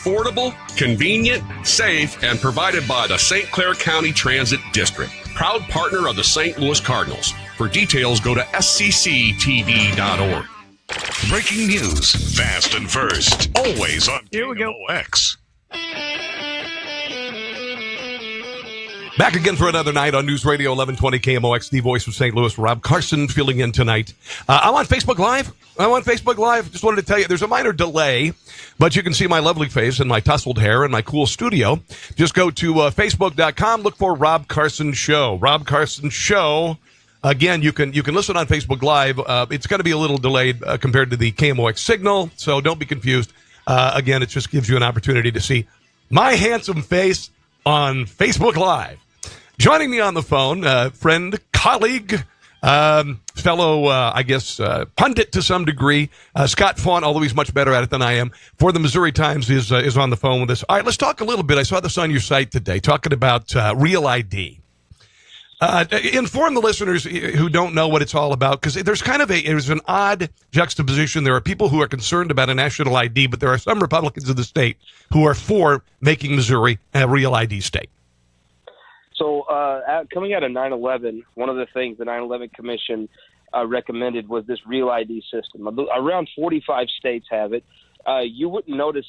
Affordable, convenient, safe, and provided by the St. Clair County Transit District. Proud partner of the St. Louis Cardinals. For details, go to scctv.org. Breaking news, fast and first, always on KMOX. Back again for another night on News Radio 1120 KMOX, the voice of St. Louis. Rob Carson filling in tonight. I'm on Facebook Live. Just wanted to tell you, there's a minor delay, but you can see my lovely face and my tousled hair and my cool studio. Just go to Facebook.com, look for Rob Carson Show. Rob Carson Show. Again, you can listen on Facebook Live. It's going to be a little delayed compared to the KMOX signal, so don't be confused. Again, it just gives you an opportunity to see my handsome face on Facebook Live. Joining me on the phone, friend, colleague, fellow, pundit to some degree, Scott Faughn, although he's much better at it than I am, for the Missouri Times, is on the phone with us. All right, let's talk a little bit. I saw this on your site today, talking about Real ID. Inform the listeners who don't know what it's all about, because there's an odd juxtaposition. There are people who are concerned about a national ID, but there are some Republicans in the state who are for making Missouri a Real ID state. So coming out of 9/11, one of the things the 9/11 Commission recommended was this Real ID system. Around 45 states have it. You wouldn't notice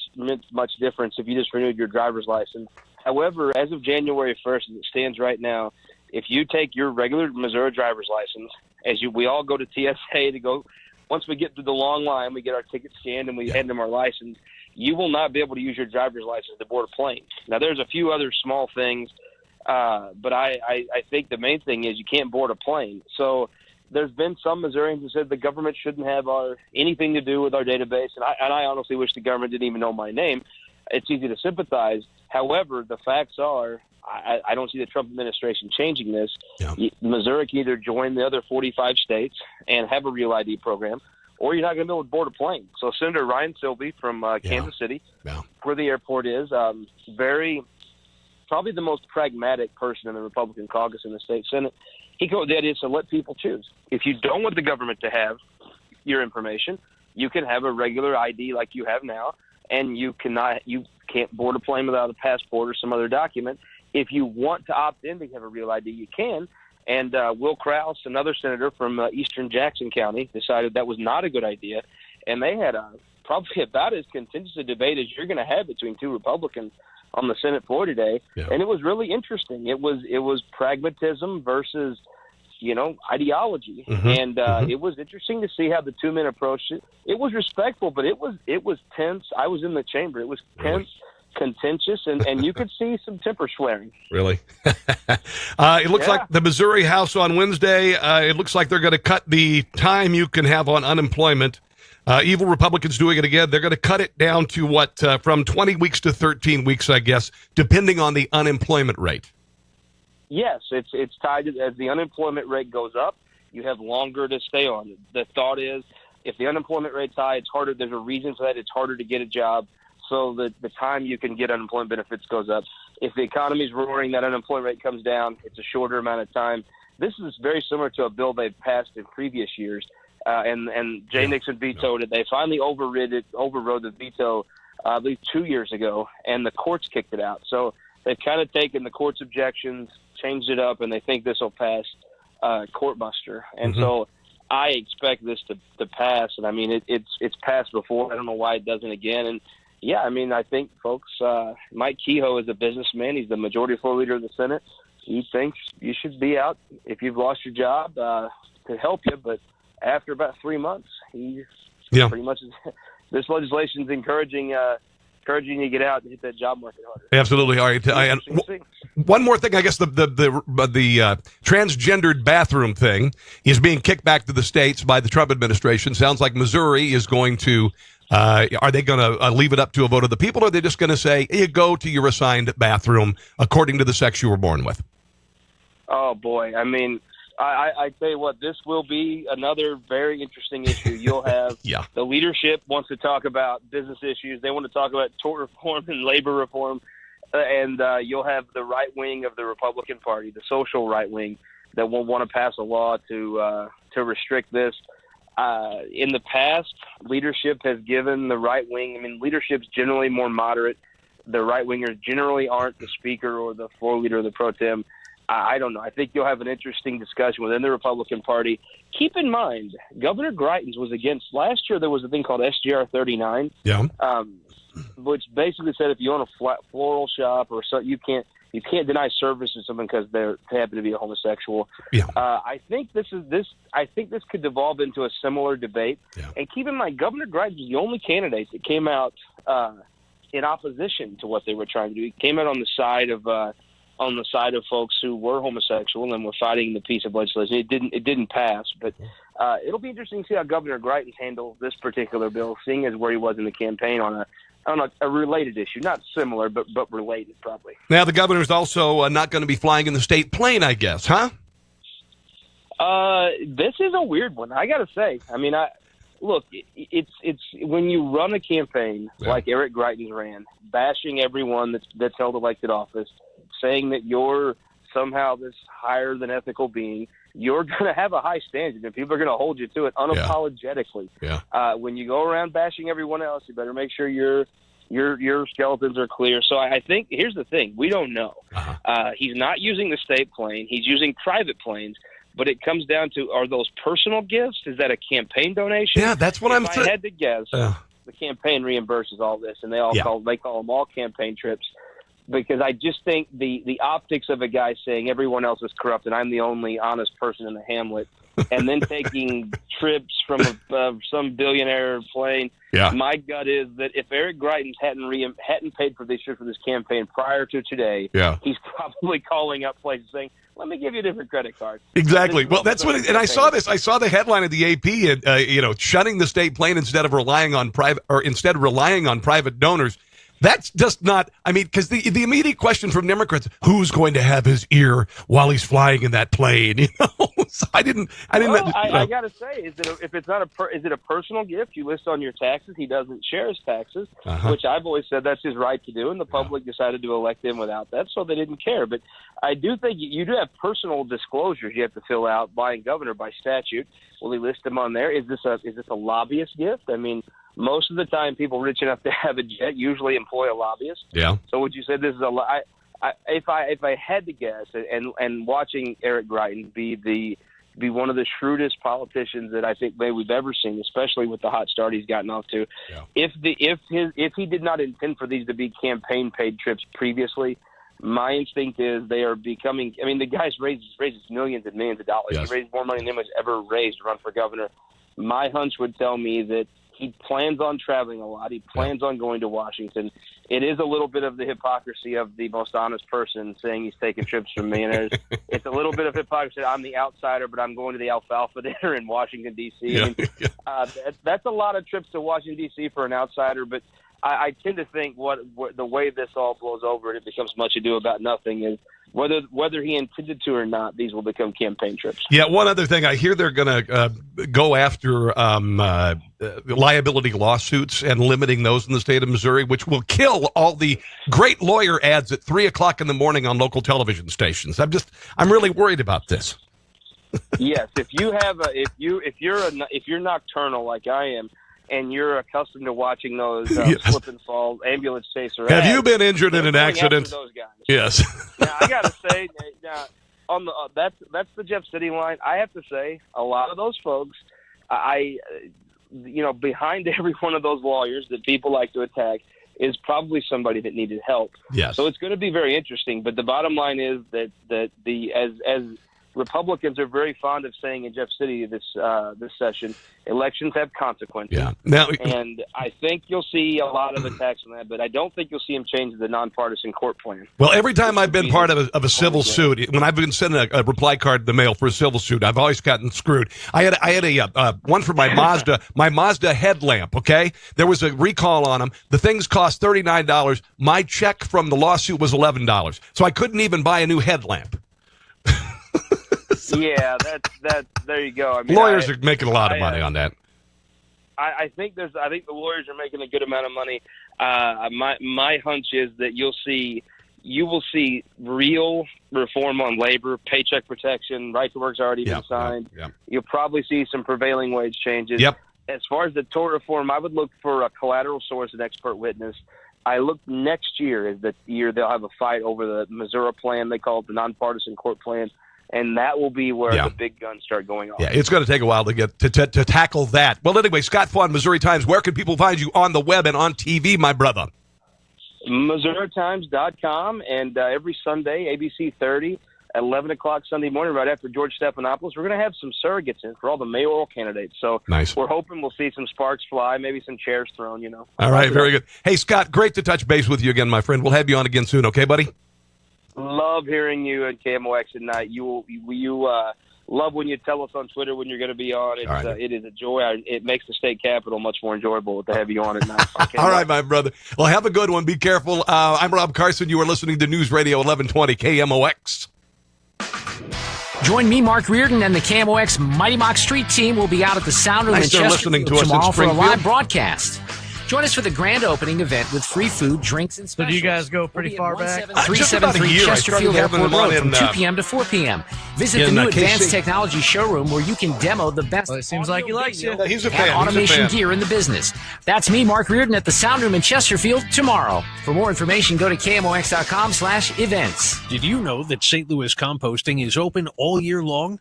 much difference if you just renewed your driver's license. However, as of January 1st, as it stands right now, if you take your regular Missouri driver's license, we all go to TSA to go, once we get through the long line, we get our ticket scanned and we hand them our license, you will not be able to use your driver's license to board a plane. Now, there's a few other small things, but I think the main thing is you can't board a plane. So there's been some Missourians who said the government shouldn't have anything to do with our database, and I honestly wish the government didn't even know my name. It's easy to sympathize. However, the facts are, I don't see the Trump administration changing this. Yeah. Missouri can either join the other 45 states and have a Real ID program, or you're not going to be able to board a plane. So Senator Ryan Silby from Kansas City, where the airport is, probably the most pragmatic person in the Republican caucus in the state Senate. He goes, the idea is to let people choose. If you don't want the government to have your information, you can have a regular ID like you have now, and you can't board a plane without a passport or some other document. If you want to opt in to have a Real ID, you can. And Will Krause, another senator from eastern Jackson County, decided that was not a good idea. And they had probably about as contentious a debate as you're going to have between two Republicans on the Senate floor today. Yeah. And it was really interesting. It was pragmatism versus, ideology. Mm-hmm. And it was interesting to see how the two men approached it. It was respectful, but it was tense. I was in the chamber. It was tense. Really? Contentious, and you could see some temper swearing. Really? It looks like the Missouri House on Wednesday, it looks like they're going to cut the time you can have on unemployment. Evil Republicans doing it again. They're going to cut it down to from 20 weeks to 13 weeks, I guess, depending on the unemployment rate. Yes, it's tied to, as the unemployment rate goes up, you have longer to stay on. The thought is, if the unemployment rate's high, it's harder. There's a reason for that. It's harder to get a job. So the time you can get unemployment benefits goes up. If the economy's roaring, that unemployment rate comes down. It's a shorter amount of time. This is very similar to a bill they've passed in previous years, and Jay Nixon vetoed it. They finally overrode the veto, I believe, 2 years ago, and the courts kicked it out. So they've kind of taken the court's objections, changed it up, and they think this will pass court buster. And so I expect this to pass. And I mean, it's passed before. I don't know why it doesn't again. And yeah, I mean, I think, folks, Mike Kehoe is a businessman. He's the majority floor leader of the Senate. He thinks you should be out if you've lost your job to help you. But after about 3 months, he pretty much this legislation is encouraging you to get out and hit that job market harder. Absolutely. All right. One more thing, I guess the transgendered bathroom thing is being kicked back to the states by the Trump administration. Sounds like Missouri is going to. Are they going to leave it up to a vote of the people, or are they just going to say, you go to your assigned bathroom according to the sex you were born with? Oh, boy. I mean, I tell you what, this will be another very interesting issue. You'll have the leadership wants to talk about business issues. They want to talk about tort reform and labor reform. And you'll have the right wing of the Republican Party, the social right wing, that will want to pass a law to restrict this. In the past, leadership has given the right wing. I mean, leadership's generally more moderate. The right wingers generally aren't the speaker or the floor leader or the pro tem. I don't know. I think you'll have an interesting discussion within the Republican Party. Keep in mind, Governor Greitens was against last year. There was a thing called SGR 39, which basically said if you own a floral shop or so, you can't deny service to someone because they happen to be a homosexual. Yeah. I think this could devolve into a similar debate. Yeah. And keep in mind, Governor Greitens was the only candidate that came out in opposition to what they were trying to do. He came out on the side of folks who were homosexual and were fighting the piece of legislation. It didn't pass, but it'll be interesting to see how Governor Greitens handles this particular bill, seeing as where he was in the campaign on a related issue, not similar, but related probably. Now the governor's also not going to be flying in the state plane, I guess, huh? This is a weird one, I got to say. I mean, look, it's when you run a campaign like Eric Greitens ran, bashing everyone that's held elected office, saying that you're somehow this higher than ethical being, you're going to have a high standard, and people are going to hold you to it unapologetically. Yeah. When you go around bashing everyone else, you better make sure your skeletons are clear. So I think here's the thing: we don't know. He's not using the state plane; he's using private planes. But it comes down to: are those personal gifts? Is that a campaign donation? Yeah, that's what I'm saying. I had to guess. The campaign reimburses all this, and they call them all campaign trips. Because I just think the optics of a guy saying everyone else is corrupt and I'm the only honest person in the hamlet, and then taking trips from some billionaire plane. Yeah. My gut is that if Eric Greitens hadn't paid for these trips for this campaign prior to today, he's probably calling up places saying, "Let me give you a different credit card." Exactly. Well, that's what. And I saw this. I saw the headline of the AP, shutting the state plane instead of relying on private donors. That's just not, I mean, because the immediate question from Democrats, who's going to have his ear while he's flying in that plane? You know, so I got to say, is it a personal gift? You list on your taxes. He doesn't share his taxes, which I've always said that's his right to do, and the public decided to elect him without that, so they didn't care. But I do think you do have personal disclosures you have to fill out by governor by statute. Will he list them on there? Is this a lobbyist gift? I mean, most of the time, people rich enough to have a jet usually employ a lobbyist. Yeah. So would you say this is if I had to guess, and watching Eric Greitens be one of the shrewdest politicians that I think maybe we've ever seen, especially with the hot start he's gotten off to. Yeah. If he did not intend for these to be campaign paid trips previously, my instinct is they are becoming. I mean, the guy's raises millions and millions of dollars. Yes. He raised more money than anyone's ever raised to run for governor. My hunch would tell me that he plans on traveling a lot. He plans on going to Washington. It is a little bit of the hypocrisy of the most honest person saying he's taking trips from millionaires. It's a little bit of hypocrisy. I'm the outsider, but I'm going to the alfalfa dinner in Washington, D.C. Yeah. I mean, that's a lot of trips to Washington, D.C. for an outsider, but I tend to think what the way this all blows over and it becomes much ado about nothing is whether he intended to or not, these will become campaign trips. Yeah, one other thing. I hear they're going to go after liability lawsuits and limiting those in the state of Missouri, which will kill all the great lawyer ads at 3:00 in the morning on local television stations. I'm really worried about this. Yes, if you're nocturnal like I am, and you're accustomed to watching those slip and fall ambulance chaser ads. Have you been injured in an accident? Those guys. Yes. Now, I got to say, on the that's the Jeff City line. I have to say, a lot of those folks, behind every one of those lawyers that people like to attack is probably somebody that needed help. Yes. So it's going to be very interesting. But the bottom line is that as Republicans are very fond of saying in Jeff City this session, elections have consequences. Yeah. Now, and I think you'll see a lot of attacks on that, but I don't think you'll see him change the nonpartisan court plan. Well, every time I've been part of a civil suit, when I've been sending a reply card in the mail for a civil suit, I've always gotten screwed. I had a one for my Mazda headlamp. Okay, there was a recall on them. The things cost $39. My check from the lawsuit was $11, so I couldn't even buy a new headlamp. Yeah, that's there you go. I mean, lawyers are making a lot of money on that. I think the lawyers are making a good amount of money. My hunch is that you'll see you will see real reform on labor, paycheck protection, right to work's already been signed. You'll probably see some prevailing wage changes. As far as the tort reform, I would look for a collateral source and expert witness. I look next year is the year they'll have a fight over the Missouri plan. They call it the nonpartisan court plan. And that will be where the big guns start going off. Yeah, it's going to take a while to get to tackle that. Well, anyway, Scott Faughn, Missouri Times, where can people find you on the web and on TV, my brother? MissouriTimes.com, and every Sunday, ABC 30, at 11 o'clock Sunday morning, right after George Stephanopoulos, we're going to have some surrogates in for all the mayoral candidates. So we're hoping we'll see some sparks fly, maybe some chairs thrown, you know. All right, very good. Hey, Scott, great to touch base with you again, my friend. We'll have you on again soon, okay, buddy? Love hearing you and KMOX at night. You love when you tell us on Twitter when you're going to be on. It is a joy. It makes the state capitol much more enjoyable to have you on at night. All right, my brother. Well, have a good one. Be careful. I'm Rob Carson. You are listening to News Radio 1120 KMOX. Join me, Mark Reardon, and the KMOX Mighty Mock Street team will be out at the Sound Room in Chesterfield tomorrow for a live broadcast. Join us for the grand opening event with free food, drinks, and specials. So do you guys go pretty far back? 373 Chesterfield Airport Road from 2 p.m. to 4 p.m. Visit the new Advanced Technology Showroom where you can demo the best it seems like he likes you. He's a fan. Automation gear in the business. That's me, Mark Reardon, at the Sound Room in Chesterfield tomorrow. For more information, go to KMOX.com/events. Did you know that St. Louis Composting is open all year long?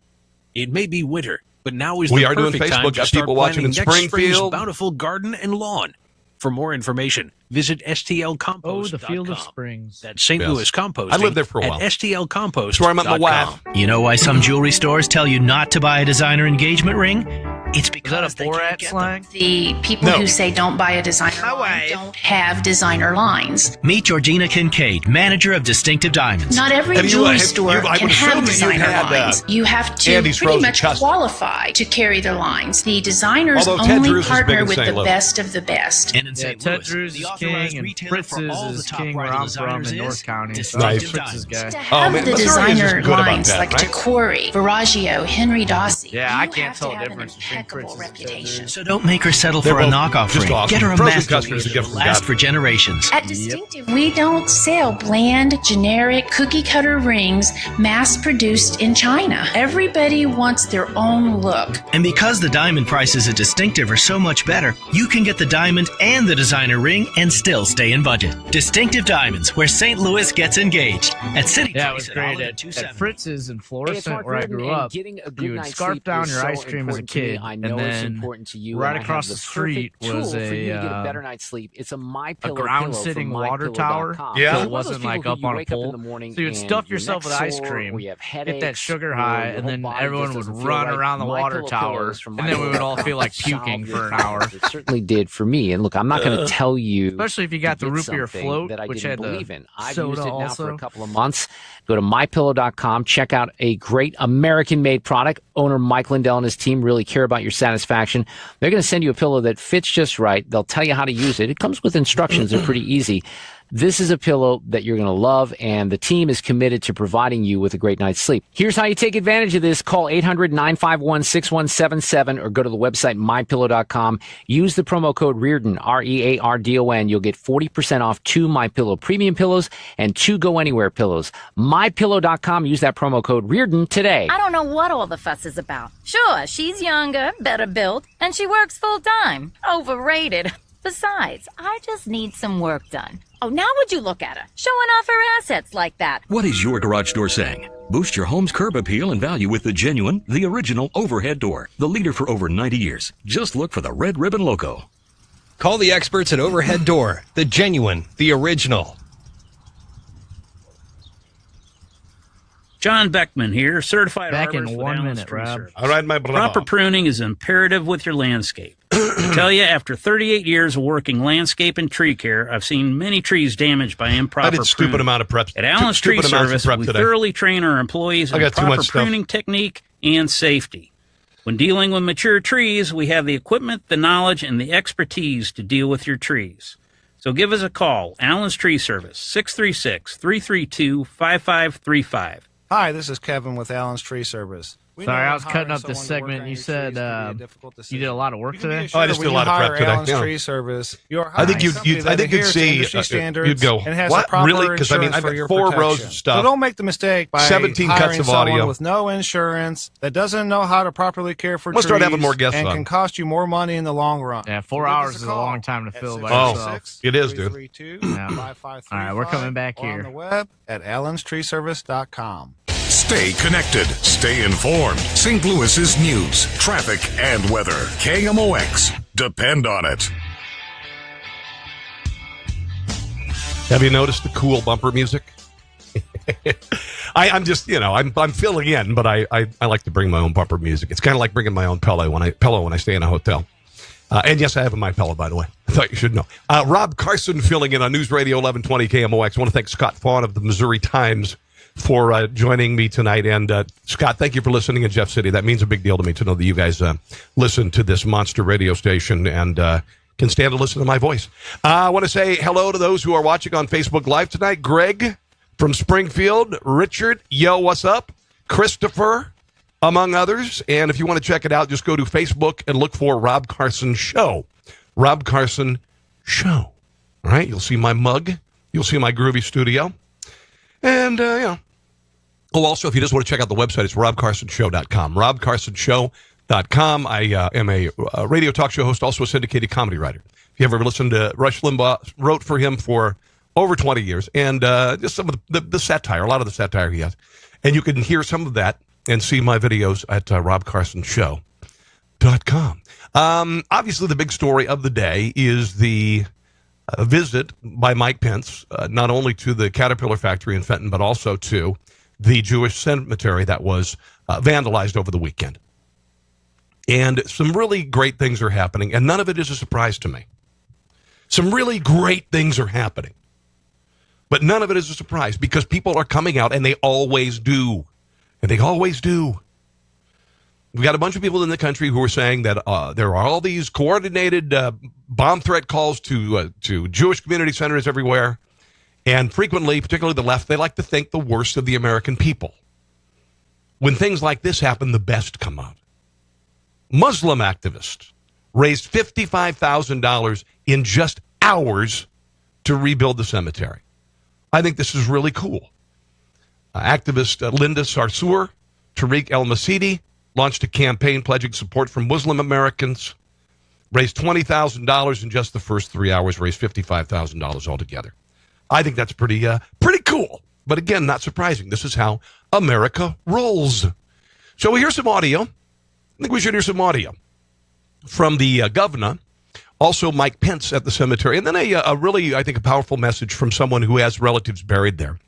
It may be winter, but now is the perfect time to start planning next spring's bountiful garden and lawn. For more information, visit stlcompost.com. Oh, the Field of Springs. That's St. Louis Composting. I lived there for a while. At stlcompost.com. That's where I met my wife. You know why some jewelry stores tell you not to buy a designer engagement ring? It's because is that a Borat slang? The people who say don't buy a designer line don't have designer lines. Meet Georgina Kincaid, manager of Distinctive Diamonds. Not every jewelry store can have designer lines. You have to pretty much qualify to carry the lines. The designers only partner with the best of the best. And in St. Ted Louis, Drew's is king, and Fritz's is king where I'm from in North County. So Nice. Fritz's guy. To have the designer lines like Tacori, Verragio, Henry Dossi. Yeah, I can't tell the difference between reputation. So don't make her settle for a knockoff ring. Awesome. Get her a Frozen masterpiece that will last for generations. At Distinctive, we don't sell bland, generic, cookie-cutter rings mass-produced in China. Everybody wants their own look. And because the diamond prices at Distinctive are so much better, you can get the diamond and the designer ring and still stay in budget. Distinctive Diamonds, where St. Louis gets engaged. At City Yeah, it was great at Fritz's in Florissant, where I grew up. You would scarf down your ice cream as a kid, and then right across the street was a better night's sleep. It's a ground-sitting water tower. Yeah. So it wasn't like up on a pole. So you would stuff yourself with ice cream, hit that sugar high, and then everyone would run around the water tower, and then we would all feel like puking for an hour. It certainly did for me. And look, I'm not going to tell you, especially if you got the root beer float, that I which didn't had believe in. I've soda used it now also. for a couple of months. Go to mypillow.com. Check out a great American-made product. Owner Mike Lindell and his team really care about your satisfaction. They're going to send you a pillow that fits just right. They'll tell you how to use it. It comes with instructions. They're pretty easy. This is a pillow that you're going to love, and the team is committed to providing you with a great night's sleep. Here's how you take advantage of this. Call 800-951-6177 or go to the website mypillow.com. Use the promo code Reardon, REARDON. You'll get 40% off 2 MyPillow premium pillows and 2 Go Anywhere pillows. mypillow.com. Use that promo code Reardon today. I don't know what all the fuss is about. Sure, she's younger, better built, and she works full time. Overrated. Besides, I just need some work done. Oh, now would you look at her, showing off her assets like that. What is your garage door saying? Boost your home's curb appeal and value with the genuine, the original overhead door, the leader for over 90 years. Just look for the red ribbon logo. Call the experts at Overhead Door, the genuine, the original. John Beckman here, certified Back arborist in with 1 Allen minute, Tree Rob. Service. All right, my brother. Proper pruning is imperative with your landscape. I tell you, after 38 years of working landscape and tree care, I've seen many trees damaged by improper I did stupid pruning. amount of prep. At Allen's Tree Stupid amounts of Service, prep we today. thoroughly train our employees I on got too proper much stuff. pruning technique and safety. When dealing with mature trees, we have the equipment, the knowledge, and the expertise to deal with your trees. So give us a call, Allen's Tree Service, 636-332-5535. Hi, this is Kevin with Allen's Tree Service. Sorry, I was cutting up this segment. You said you did a lot of work today. I just did a lot of prep today. Allen's Tree Service, I think you'd see you'd go, what, really? Because I mean, I've got 4 rows of stuff. So don't make the mistake by 17 cuts of audio with no insurance that doesn't know how to properly care for trees. Start having more guests and can cost you more money in the long run. Yeah, 4 hours is a long time to fill by yourself. It is, dude. All right, we're coming back here. On the web at allenstreeservice.com. Stay connected. Stay informed. St. Louis's news, traffic, and weather. KMOX. Depend on it. Have you noticed the cool bumper music? I'm just, I'm filling in, but I like to bring my own bumper music. It's kind of like bringing my own pillow when I stay in a hotel. And yes, I have a My Pillow, by the way. I thought you should know. Rob Carson filling in on News Radio 1120 KMOX. I want to thank Scott Faughn of the Missouri Times for joining me tonight. And Scott, thank you for listening in Jeff City. That means a big deal to me to know that you guys listen to this monster radio station and can stand to listen to my voice. I want to say hello to those who are watching on Facebook Live tonight. Greg from Springfield, Richard, yo, what's up? Christopher, among others. And if you want to check it out, just go to Facebook and look for Rob Carson Show. Rob Carson Show. All right, you'll see my mug. You'll see my groovy studio. And, also, if you just want to check out the website, it's robcarsonshow.com. robcarsonshow.com. I am a radio talk show host, also a syndicated comedy writer. If you ever listened to Rush Limbaugh, wrote for him for over 20 years. And just some of the satire, a lot of the satire he has. And you can hear some of that and see my videos at robcarsonshow.com. Obviously, the big story of the day is the visit by Mike Pence, not only to the Caterpillar factory in Fenton, but also to the Jewish Cemetary that was vandalized over the weekend. And some really great things are happening, and none of it is a surprise to me. Some really great things are happening, but none of it is a surprise because people are coming out, and they always do. And they always do. We've got a bunch of people in the country who are saying that there are all these coordinated bomb threat calls to Jewish community centers everywhere. And frequently, particularly the left, they like to think the worst of the American people. When things like this happen, the best come out. Muslim activists raised $55,000 in just hours to rebuild the cemetery. I think this is really cool. Activist Linda Sarsour, Tariq El-Masidi, launched a campaign pledging support from Muslim Americans, raised $20,000 in just the first 3 hours, raised $55,000 altogether. I think that's pretty cool. But again, not surprising. This is how America rolls. So we hear some audio. I think we should hear some audio from the governor, also Mike Pence at the cemetery, and then a really, I think, a powerful message from someone who has relatives buried there.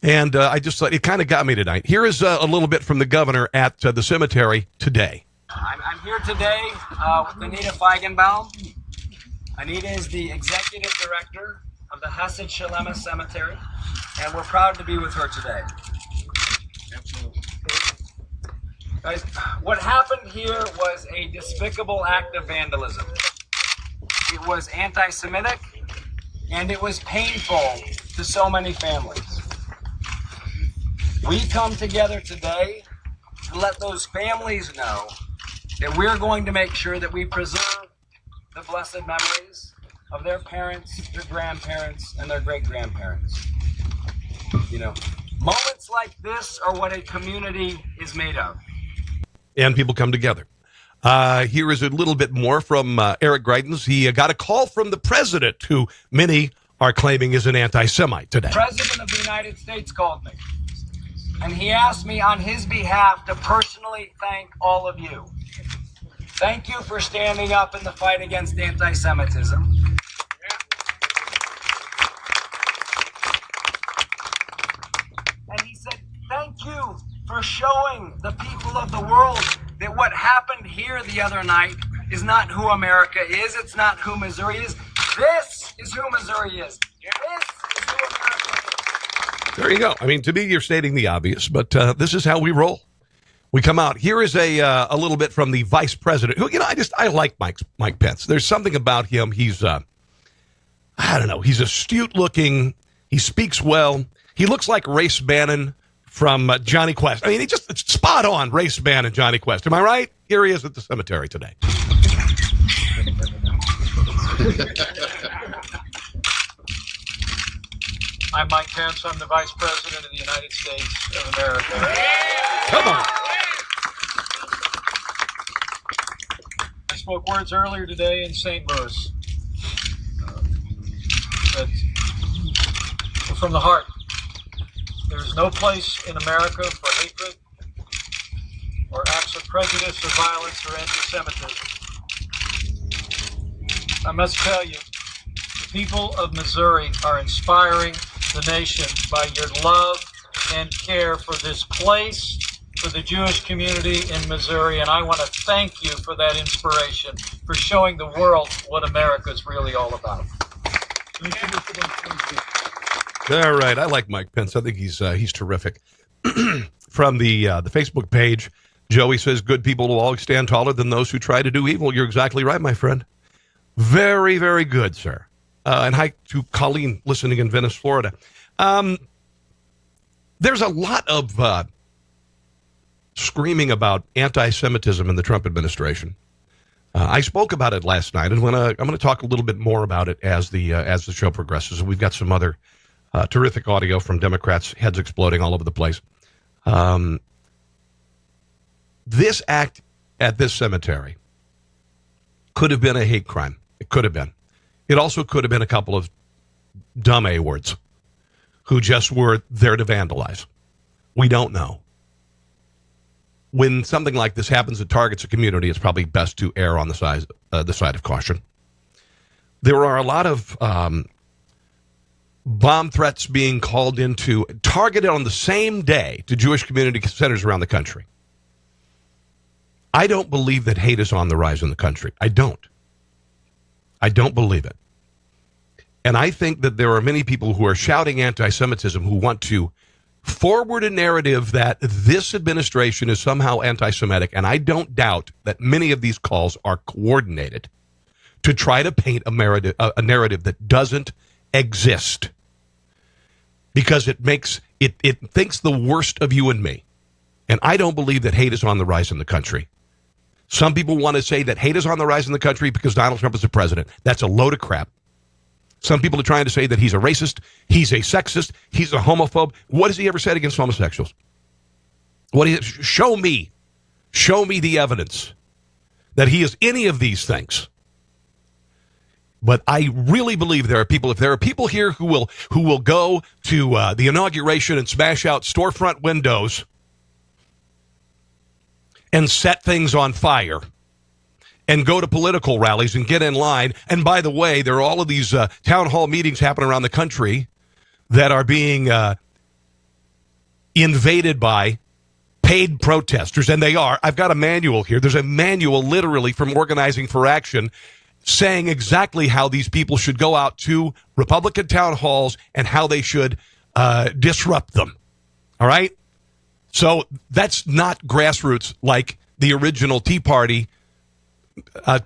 And I just thought it kind of got me tonight. Here is a little bit from the governor at the cemetery today. I'm here today with Anita Feigenbaum. Anita is the executive director of the Hesed Shalema Cemetery, and we're proud to be with her today. Absolutely. Guys, what happened here was a despicable act of vandalism. It was anti-Semitic, and it was painful to so many families. We come together today to let those families know that we're going to make sure that we preserve the blessed memories of their parents, their grandparents, and their great-grandparents. Moments like this are what a community is made of. And people come together. Here is a little bit more from Eric Greitens. He got a call from the president, who many are claiming is an anti-Semite today. The President of the United States called me. And he asked me on his behalf to personally thank all of you. Thank you for standing up in the fight against anti-Semitism. And he said, thank you for showing the people of the world that what happened here the other night is not who America is. It's not who Missouri is. This is who Missouri is. This is who America is. There you go. I mean, to me, you're stating the obvious, but this is how we roll. We come out. Here is a little bit from the vice president, who, I like Mike Pence. There's something about him. He's, I don't know, he's astute looking. He speaks well. He looks like Race Bannon from Johnny Quest. I mean, he just spot on race ban and Johnny Quest. Am I right? Here he is at the cemetery today. I'm Mike Pence. I'm the Vice President of the United States of America. Come on. I spoke words earlier today in St. Louis that were from the heart. There's no place in America for hatred or acts of prejudice or violence or anti-Semitism. I must tell you, the people of Missouri are inspiring the nation by your love and care for this place, for the Jewish community in Missouri, and I want to thank you for that inspiration, for showing the world what America is really all about. All right, I like Mike Pence. I think he's terrific. From the Facebook page, Joey says, good people will always stand taller than those who try to do evil. You're exactly right, my friend. Very, very good, sir. And hi to Colleen listening in Venice, Florida. There's a lot of screaming about anti-Semitism in the Trump administration. I spoke about it last night, and I'm going to talk a little bit more about it as the show progresses. We've got some other terrific audio from Democrats, heads exploding all over the place. This act at this cemetery could have been a hate crime. It could have been. It also could have been a couple of dumb A-words who just were there to vandalize. We don't know. When something like this happens that targets a community, it's probably best to err on the side of caution. There are a lot of bomb threats being called into, targeted on the same day to Jewish community centers around the country. I don't believe that hate is on the rise in the country. I don't believe it. And I think that there are many people who are shouting anti-Semitism who want to forward a narrative that this administration is somehow anti-Semitic. And I don't doubt that many of these calls are coordinated to try to paint a narrative that doesn't exist. Because it thinks the worst of you and me. And I don't believe that hate is on the rise in the country. Some people want to say that hate is on the rise in the country because Donald Trump is the president. That's a load of crap. Some people are trying to say that he's a racist, he's a sexist, he's a homophobe. What has he ever said against homosexuals? Show me the evidence that he is any of these things. But I really believe there are people, if there are people here who will go to the inauguration and smash out storefront windows and set things on fire and go to political rallies and get in line. And by the way, there are all of these town hall meetings happening around the country that are being invaded by paid protesters, and they are. I've got a manual here. There's a manual literally from Organizing for Action saying exactly how these people should go out to Republican town halls and how they should disrupt them. All right? So that's not grassroots like the original Tea Party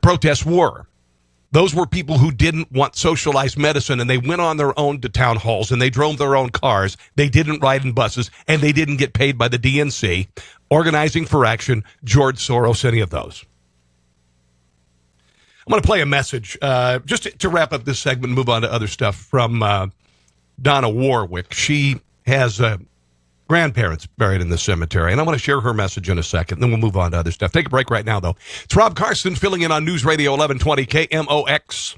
protests were. Those were people who didn't want socialized medicine, and they went on their own to town halls, and they drove their own cars. They didn't ride in buses, and they didn't get paid by the DNC, Organizing for Action, George Soros, any of those. I'm going to play a message just to wrap up this segment and move on to other stuff from Donna Warwick. She has grandparents buried in the cemetery, and I want to share her message in a second, then we'll move on to other stuff. Take a break right now, though. It's Rob Carson filling in on News Radio 1120 KMOX.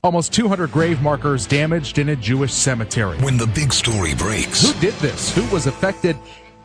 Almost 200 grave markers damaged in a Jewish cemetery. When the big story breaks. Who did this? Who was affected?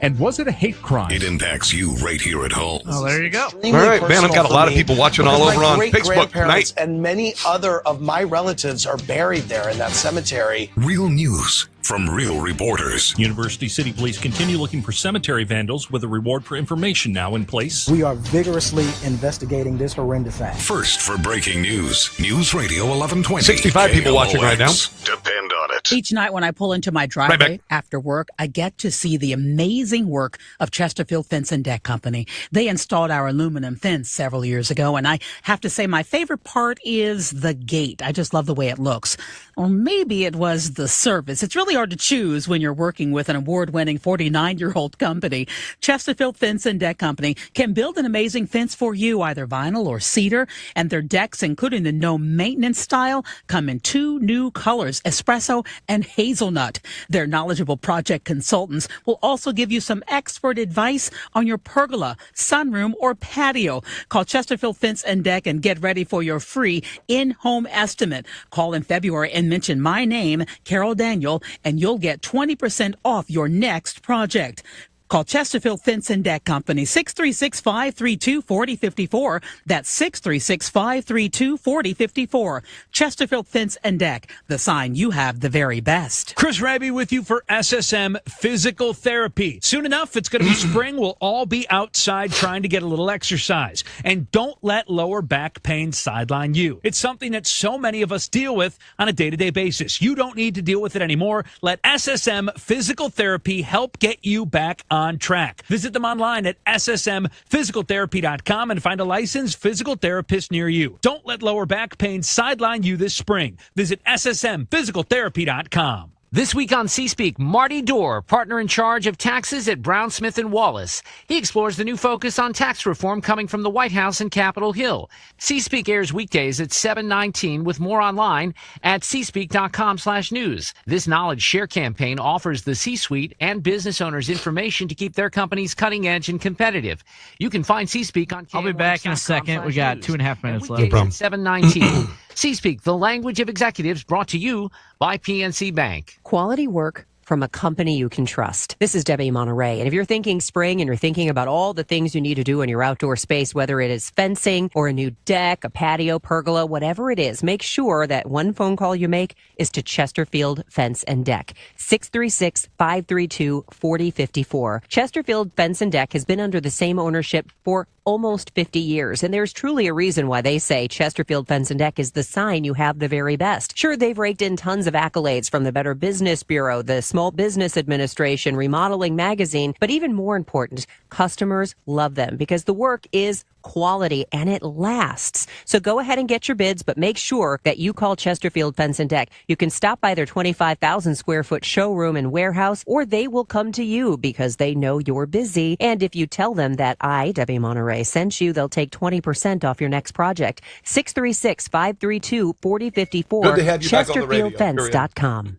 And was it a hate crime? It impacts you right here at home. Oh, there you go. All right, man, I've got a lot of people watching all over on Facebook tonight. And many other of my relatives are buried there in that cemetery. Real news from real reporters. University City Police continue looking for cemetery vandals with a reward for information now in place. We are vigorously investigating this horrendous act. First for breaking news, News Radio 1120. 65 people watching right now. Depend on it. out. Each night when I pull into my driveway after work, I get to see the amazing work of Chesterfield Fence and Deck Company. They installed our aluminum fence several years ago, and I have to say my favorite part is the gate. I just love the way it looks. Or maybe it was the service. It's really hard to choose when you're working with an award-winning 49-year-old company. Chesterfield Fence and Deck Company can build an amazing fence for you, either vinyl or cedar, and their decks, including the no-maintenance style, come in 2 new colors, espresso and hazelnut. Their knowledgeable project consultants will also give you some expert advice on your pergola, sunroom, or patio. Call Chesterfield Fence and Deck and get ready for your free in-home estimate. Call in February and mention my name, Carol Daniel, and you'll get 20% off your next project. Call Chesterfield Fence and Deck Company, 636-532-4054. That's 636-532-4054. Chesterfield Fence and Deck, the sign you have the very best. Chris Raby with you for SSM Physical Therapy. Soon enough, it's going to be spring. We'll all be outside trying to get a little exercise. And don't let lower back pain sideline you. It's something that so many of us deal with on a day-to-day basis. You don't need to deal with it anymore. Let SSM Physical Therapy help get you back on track. Visit them online at ssmphysicaltherapy.com and find a licensed physical therapist near you. Don't let lower back pain sideline you this spring. Visit ssmphysicaltherapy.com. This week on C-Speak, Marty Dorr, partner in charge of taxes at Brown, Smith & Wallace. He explores the new focus on tax reform coming from the White House and Capitol Hill. C-Speak airs weekdays at 7:19 with more online at cspeak.com/news. This knowledge share campaign offers the C-suite and business owners information to keep their companies cutting edge and competitive. You can find C-Speak on I'll be back in a second. We got 2.5 minutes left. No problem. 7:19. C-Speak, the language of executives, brought to you by PNC Bank. Quality work from a company you can trust. This is Debbie Monterey. And if you're thinking spring and you're thinking about all the things you need to do in your outdoor space, whether it is fencing or a new deck, a patio, pergola, whatever it is, make sure that one phone call you make is to Chesterfield Fence and Deck. 636-532-4054. Chesterfield Fence and Deck has been under the same ownership for almost 50 years, and there's truly a reason why they say Chesterfield Fence and Deck is the sign you have the very best. Sure, they've raked in tons of accolades from the Better Business Bureau, the Small Business Administration, Remodeling Magazine, but even more important, customers love them because the work is quality and it lasts. So go ahead and get your bids, but make sure that you call Chesterfield Fence and Deck. You can stop by their 25,000 square foot showroom and warehouse, or they will come to you because they know you're busy. And if you tell them that I, Debbie Monterey, sent you, they'll take 20% off your next project. 636-532-4054. Good to have you back on the radio. ChesterfieldFence.com.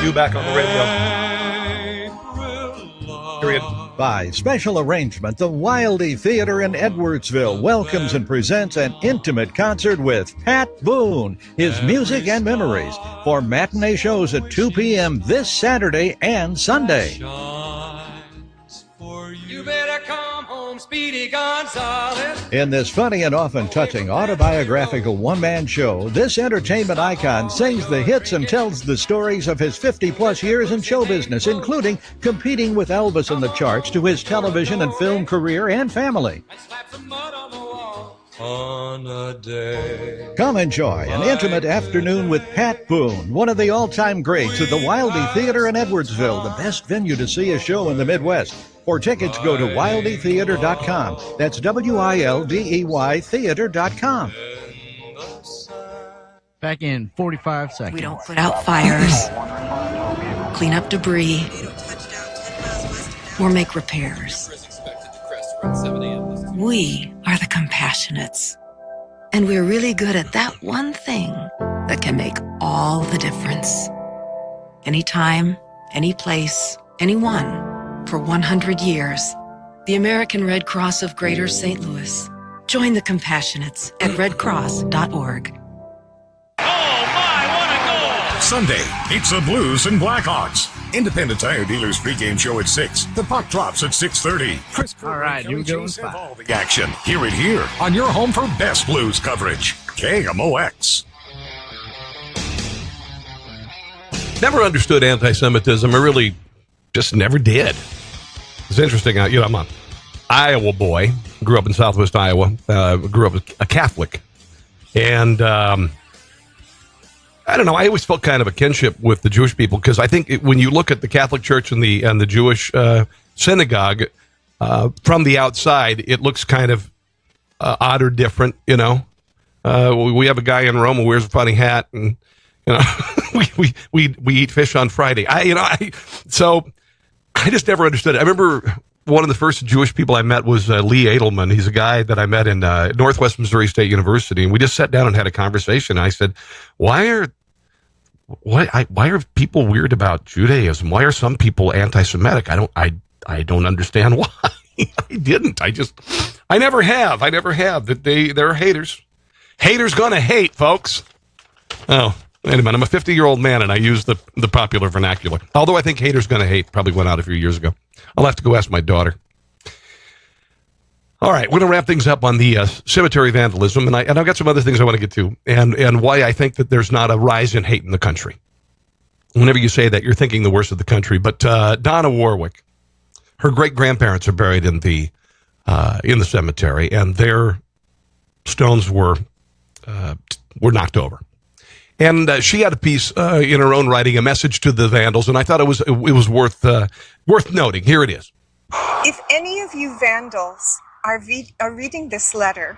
You back on the radio. Period. By special arrangement, the Wildy Theater in Edwardsville welcomes and presents an intimate concert with Pat Boone, his music and memories, for matinee shows at 2 p.m. this Saturday and Sunday. You better come home, Speedy Gonzales. In this funny and often touching autobiographical one-man show, this entertainment icon sings the hits and tells the stories of his 50-plus years in show business, including competing with Elvis in the charts to his television and film career and family. On a day. Come enjoy an intimate afternoon with Pat Boone, one of the all-time greats at the Wildy Theater in Edwardsville, the best venue to see a show in the Midwest. For tickets, go to wildytheater.com. That's WILDEY theater.com. Back in 45 seconds. We don't put out fires, clean up debris, or make repairs. We are the Compassionates. And we're really good at that one thing that can make all the difference. Anytime, any place, anyone. For 100 years, the American Red Cross of Greater St. Louis. Join the Compassionates at redcross.org. Sunday, it's the Blues and Blackhawks. Independent Tire Dealers pregame show at 6. The puck drops at 6:30. All right, here we go. All the action. Hear it here on your home for best Blues coverage. KMOX. Never understood anti-Semitism. I really just never did. It's interesting. I'm an Iowa boy. Grew up in Southwest Iowa. Grew up a Catholic. And I don't know. I always felt kind of a kinship with the Jewish people because I think when you look at the Catholic Church and the Jewish synagogue from the outside, it looks kind of odd or different. You know, we have a guy in Rome who wears a funny hat, and you know, we eat fish on Friday. So I just never understood it. I remember one of the first Jewish people I met was Lee Edelman. He's a guy that I met in Northwest Missouri State University, and we just sat down and had a conversation. And I said, "Why are people weird about Judaism? Why are some people anti-Semitic? I don't understand why." I never have. That they're haters. Haters gonna hate, folks. Oh, wait a minute. I'm a 50-year-old man, and I use the popular vernacular. Although I think haters gonna hate probably went out a few years ago. I'll have to go ask my daughter. All right, we're going to wrap things up on the cemetery vandalism, and I've got some other things I want to get to, and why I think that there's not a rise in hate in the country. Whenever you say that, you're thinking the worst of the country. But Donna Warwick, her great-grandparents are buried in the cemetery, and their stones were knocked over. And she had a piece in her own writing, a message to the vandals, and I thought it was worth noting. Here it is. If any of you vandals are reading this letter,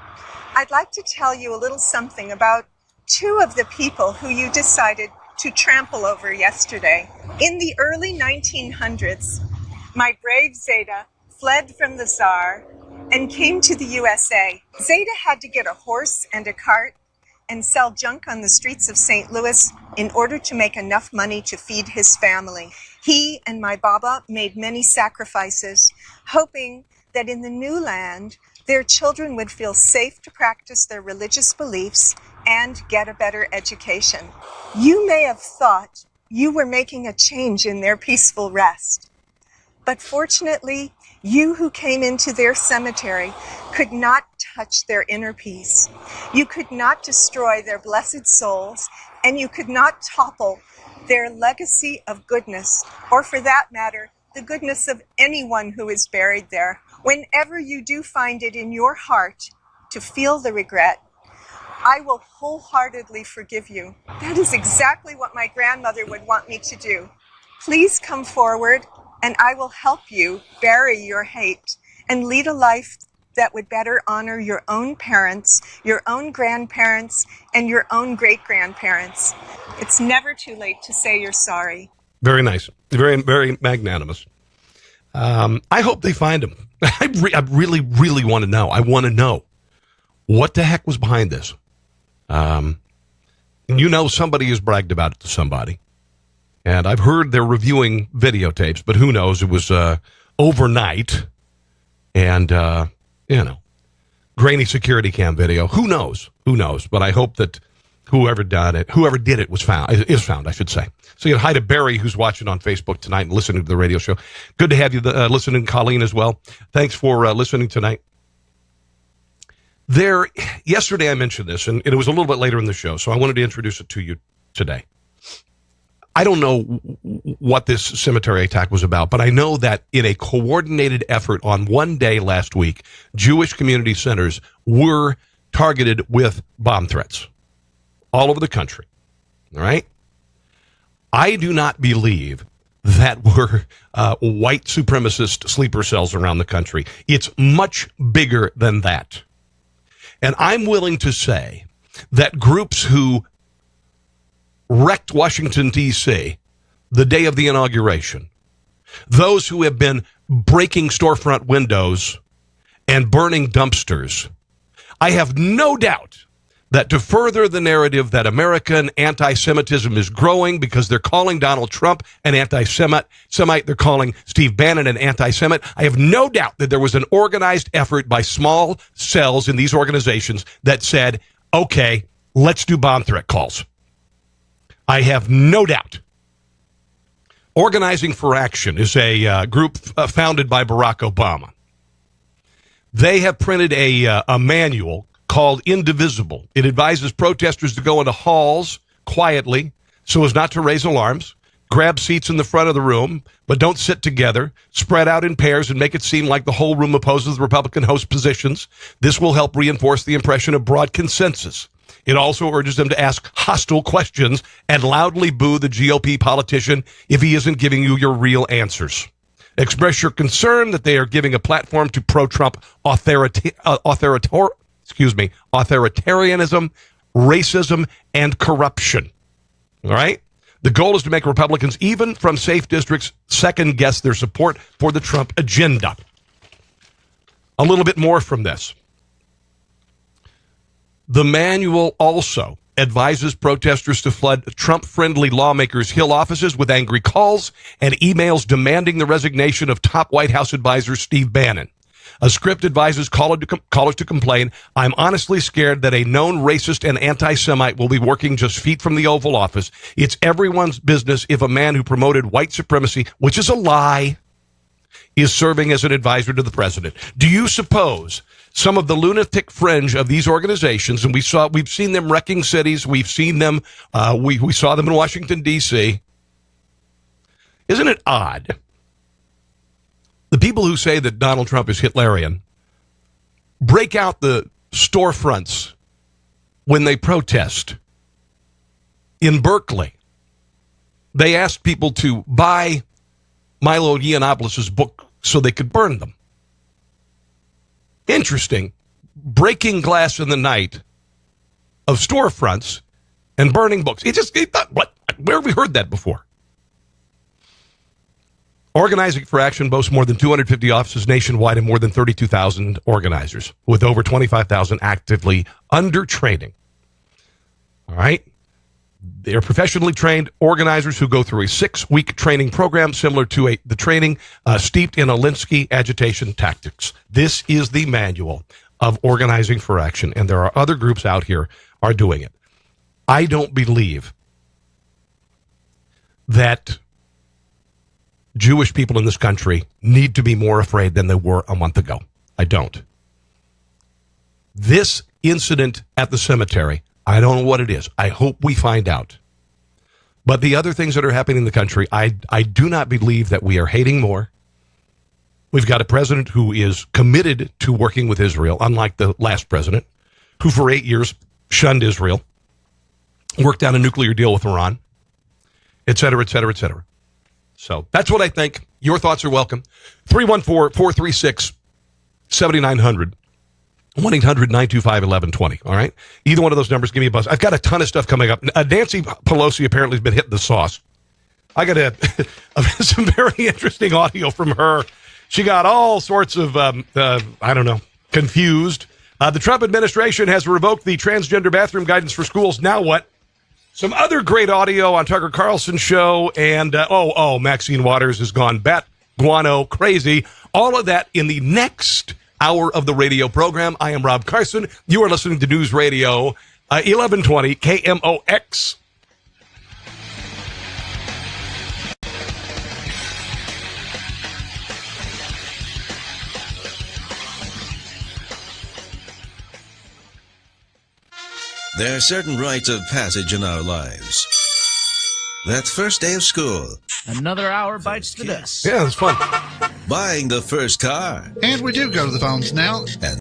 I'd like to tell you a little something about two of the people who you decided to trample over yesterday. In the early 1900s, my brave Zeta fled from the Tsar and came to the USA. Zeta had to get a horse and a cart and sell junk on the streets of St. Louis in order to make enough money to feed his family. He and my Baba made many sacrifices, hoping that in the new land, their children would feel safe to practice their religious beliefs and get a better education. You may have thought you were making a change in their peaceful rest. But fortunately, you who came into their cemetery could not touch their inner peace. You could not destroy their blessed souls, and you could not topple their legacy of goodness, or for that matter, the goodness of anyone who is buried there. Whenever you do find it in your heart to feel the regret, I will wholeheartedly forgive you. That is exactly what my grandmother would want me to do. Please come forward, and I will help you bury your hate and lead a life that would better honor your own parents, your own grandparents, and your own great-grandparents. It's never too late to say you're sorry. Very nice. Very, very magnanimous. I hope they find him. I really, really want to know. I want to know what the heck was behind this. Somebody has bragged about it to somebody. And I've heard they're reviewing videotapes, but who knows? It was overnight. And, grainy security cam video. Who knows? But I hope that whoever did it is found, I should say. So you hi to Barry, who's watching on Facebook tonight and listening to the radio show. Good to have you listening, Colleen, as well. Thanks for listening tonight. Yesterday I mentioned this, and it was a little bit later in the show, so I wanted to introduce it to you today. I don't know what this cemetery attack was about, but I know that in a coordinated effort on one day last week, Jewish community centers were targeted with bomb threats all over the country. All right? I do not believe that were white supremacist sleeper cells around the country. It's much bigger than that. And I'm willing to say that groups who wrecked Washington, D.C. the day of the inauguration, those who have been breaking storefront windows and burning dumpsters, I have no doubt that to further the narrative that American anti-Semitism is growing because they're calling Donald Trump an anti-Semite, they're calling Steve Bannon an anti-Semite, I have no doubt that there was an organized effort by small cells in these organizations that said, okay, let's do bomb threat calls. I have no doubt. Organizing for Action is a group founded by Barack Obama. They have printed a manual called Indivisible. It advises protesters to go into halls quietly so as not to raise alarms, grab seats in the front of the room, but don't sit together, spread out in pairs and make it seem like the whole room opposes the Republican host positions. This will help reinforce the impression of broad consensus. It also urges them to ask hostile questions and loudly boo the GOP politician if he isn't giving you your real answers. Express your concern that they are giving a platform to pro-Trump authoritarianism, racism, and corruption. All right? The goal is to make Republicans, even from safe districts, second-guess their support for the Trump agenda. A little bit more from this. The manual also advises protesters to flood Trump-friendly lawmakers' Hill offices with angry calls and emails demanding the resignation of top White House advisor Steve Bannon. A script advises callers to complain, "I'm honestly scared that a known racist and anti-Semite will be working just feet from the Oval Office. It's everyone's business if a man who promoted white supremacy, which is a lie, is serving as an advisor to the president." Do you suppose some of the lunatic fringe of these organizations, and we've seen them wrecking cities, we've seen them, we saw them in Washington, D.C. Isn't it odd? The people who say that Donald Trump is Hitlerian break out the storefronts when they protest. In Berkeley, they asked people to buy Milo Yiannopoulos' book so they could burn them. Interesting. Breaking glass in the night of storefronts and burning books. Where have we heard that before? Organizing for Action boasts more than 250 offices nationwide and more than 32,000 organizers with over 25,000 actively under training. All right? They're professionally trained organizers who go through a 6-week training program similar to the training steeped in Alinsky agitation tactics. This is the manual of Organizing for Action, and there are other groups out here are doing it. I don't believe that Jewish people in this country need to be more afraid than they were a month ago. I don't. This incident at the cemetery, I don't know what it is. I hope we find out. But the other things that are happening in the country, I do not believe that we are hating more. We've got a president who is committed to working with Israel, unlike the last president, who for 8 years shunned Israel, worked out a nuclear deal with Iran, et cetera, et cetera, et cetera. So that's what I think. Your thoughts are welcome. 314-436-7900. 1-800-925-1120, all right? Either one of those numbers, give me a buzz. I've got a ton of stuff coming up. Nancy Pelosi apparently has been hitting the sauce. I got some very interesting audio from her. She got all sorts of, confused. The Trump administration has revoked the transgender bathroom guidance for schools. Now what? Some other great audio on Tucker Carlson's show, and, Maxine Waters has gone bat guano crazy. All of that in the next hour of the radio program. I am Rob Carson. You are listening to News Radio 1120 KMOX. There are certain rites of passage in our lives. That first day of school. Another hour bites the dust. Yeah, it's fun. Buying the first car. And we do go to the phones now. And